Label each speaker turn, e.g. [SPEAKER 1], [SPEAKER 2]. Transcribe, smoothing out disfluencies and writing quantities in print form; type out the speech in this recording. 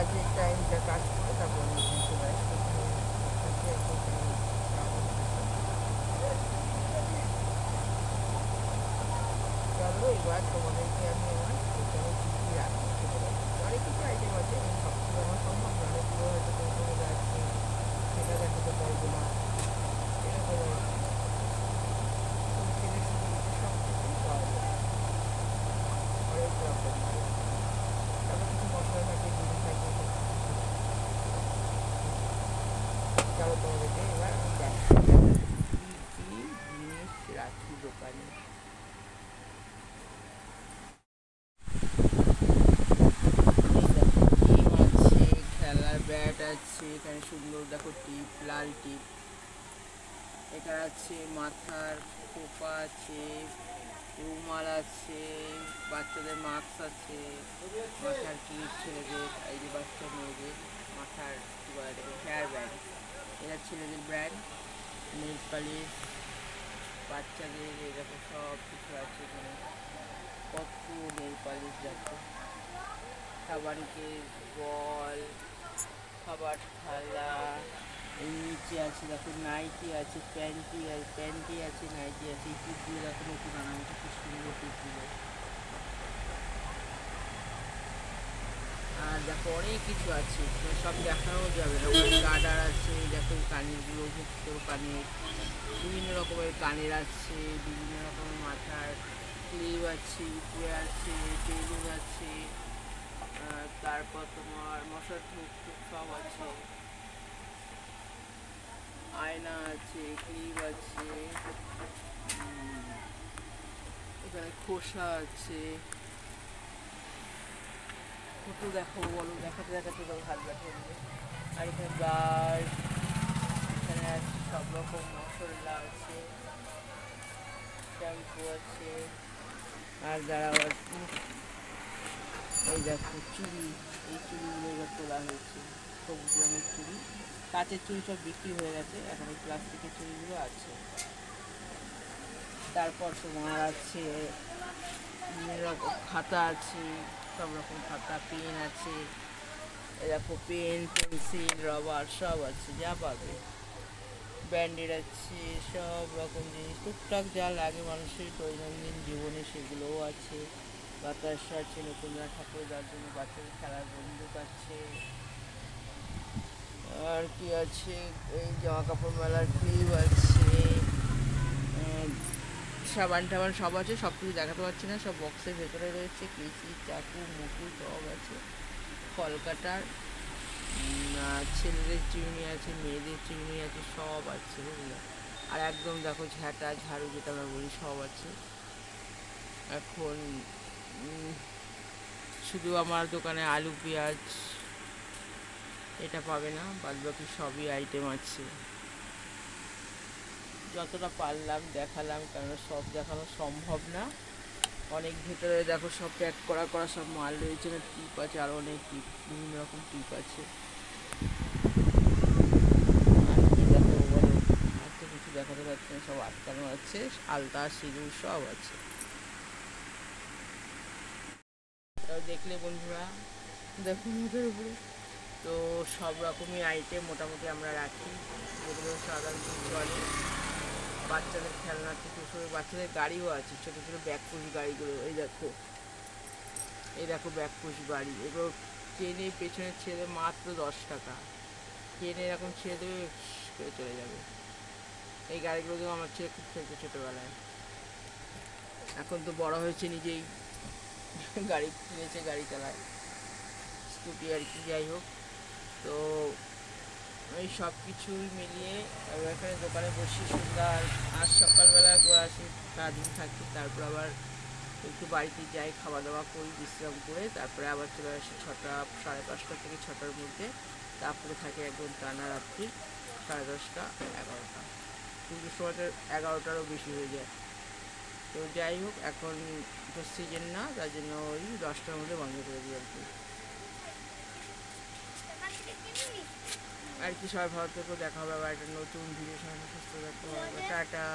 [SPEAKER 1] কাজের টাইমটা কাজ করে তারপর আমি এখানে চলে আসি। চলো এবার তোমাদেরকে আমি আমার দোকানে কী কী রাখি সেটা দেখাচ্ছি। অনেক কিছু আইটেম আছে, আমি সব কিছু আমার সম্ভব না, অনেকগুলো হয়তো তোমাদের মধ্যে আছে সেটা দেখাতে পারবো না, এরকম আর কি। তো থেকে শুরু করে সব কিছুই পাওয়া যায়, হরেক রকম মানে। তারপর কিছু মশলা থাকে, ডিম থাকে, সব কিছু থাকে। চলো তোমাদেরকে এবার আমি দেখাচ্ছি কী কী জিনিস রাখি দোকানে। এই দেখো ডিম আছে, খেলার ব্যাট আছে, এখানে সুন্দর দেখো টিপ, লাল টিপ। এখানে আছে মাথার খোপা আছে, রুমাল আছে, বাচ্চাদের মাস্ক আছে, মাথার ক্লিপ ছেলেদের, এই যে বাচ্চা মেয়েদের মাথার কী বলে এটাকে হেয়ার ব্যান্ড, এটা ছেলেদের ব্র্যান্ড, নেল পালিশ বাচ্চাদের, এরকম সব কিছু আছে এখানে। কত নেল পালিশ দেখো, খাবারকে বল, খাবার থালা, এই নিচে আছে দেখো নাইটি আছে, প্যান্টি আছে, নাইটি আছে, এই টিপগুলো দেখো নতুন আনা হয়েছে, খুব সুন্দর টিপগুলো। আর দেখো অনেক কিছু আছে, সব দেখানো যাবে না। ওখানে গার্ডার আছে, দেখো কানেরগুলো, ভুক্তর কানের, বিভিন্ন রকমের কানের আছে, বিভিন্ন রকমের মাথার ক্লিপ আছে, উপরে আছে, বেলুন আছে, তারপর তোমার মশার ধূপ টুপ সব আছে, আয়না আছে, ক্লিপ আছে, এখানে খোসা আছে, কত দেখো বলো, দেখাতে দেখাতে তো হাত ব্যথা হয়ে। আর এখানে ব্রাশ, এখানে আছে সব রকম মশলা আছে, শ্যাম্পু আছে। আর দাঁড়াও, এই দেখো চুড়ি, এই চুড়িগুলো এবার তোলা হয়েছে, সবুজ রঙের চুড়ি। কাঁচের চুড়ি সব বিক্রি হয়ে গেছে, এখন এই প্লাস্টিকের চুড়িগুলো আছে। তারপর তোমার আছে বিভিন্ন রকম খাতা আছে, সব রকম খাতা, পেন আছে, দেখো পেন, পেন্সিল, রবার সব আছে, যা পাবে। ব্যান্ডেড আছে, সব রকম জিনিস টুকটাক যা লাগে মানুষের দৈনন্দিন জীবনে সেগুলোও আছে। বাতাসা আছে, নতুন ঠাকুর যাওয়ার জন্য বাচ্চাদের খেলার বন্দুক আছে। আর কি আছে, এই জামা কাপড় মেলার ক্লিপ আছে, সাবান টাবান সব আছে, সব কিছু দেখাতে পারছি না, সব বক্সের ভেতরে রয়েছে। কেচি, চাকু, মুকু সব আছে। কলকাতার ছেলেদের চিরুনি আছে, মেয়েদের চিরুনি আছে, সব আছে বুঝলে। আর একদম দেখো ঝাঁটা ঝাড়ু যেটা আমরা বলি সব আছে। এখন শুধু আমার দোকানে আলু পেঁয়াজ এটা পাবে না, বাদ বাকি সবই আইটেম আছে। যতটা পারলাম দেখালাম, কারণ সব দেখানো সম্ভব না। অনেক ভেতরে দেখো সব প্যাক করা করা সব মাল রয়েছে, না টিপ আছে, আরও অনেক টিপ, বিভিন্ন রকম টিপ আছে। আর কি দেখো বলো, আর তো কিছু দেখাতে পারছি না, সব আটকানো আছে, আলতা সিঁদুর সব আছে। তাও দেখলে বন্ধুরা, দেখো মুখের উপরে তো সব রকমই আইটেম মোটামুটি আমরা রাখি, যেগুলো সাধারণত চলে। বাচ্চাদের খেলনা থেকে শুরু, বাচ্চাদের গাড়িও আছে, ছোটো ছোটো ব্যাগপুশ গাড়িগুলো, এই দেখো, এই দেখো ব্যাগপুশ গাড়ি, এগুলো ট্রেনে পেছনে ছেড়ে মাত্র 10 টাকা, ট্রেনে এরকম ছেড়ে দেবে করে চলে যাবে। এই গাড়িগুলো তো আমার ছেলে খুব খেলতো ছোটোবেলায়, এখন তো বড় হয়েছে, নিজেই গাড়ি কিনেছে, গাড়ি চালায়, স্কুটি আর কি, যাই হোক। তো এই সব কিছুই মিলিয়ে এখানে দোকানে বসি সন্ধ্যা, আর সকালবেলা আসি, সারাদিন থাকি, তারপর আবার একটু বাড়িতে যাই, খাওয়া দাওয়া করি, বিশ্রাম করে তারপরে আবার চলে আসি 6টা 5:30 থেকে 6টার মধ্যে। তারপরে থাকে একদম টানা রাত্রি 10:30 11টা, পুজোর সময়টা 11টারও বেশি হয়ে যায়। তো যাই হোক, এখন তো সিজন না, তার জন্য ওই 10টার মধ্যে বন্ধ করে দিই আর কি। আর কি সবাই ভালো থেকো, দেখা হবে আবার একটা নতুন ভিডিওর সঙ্গে, সুস্থ থাকতে হবে, টাটা।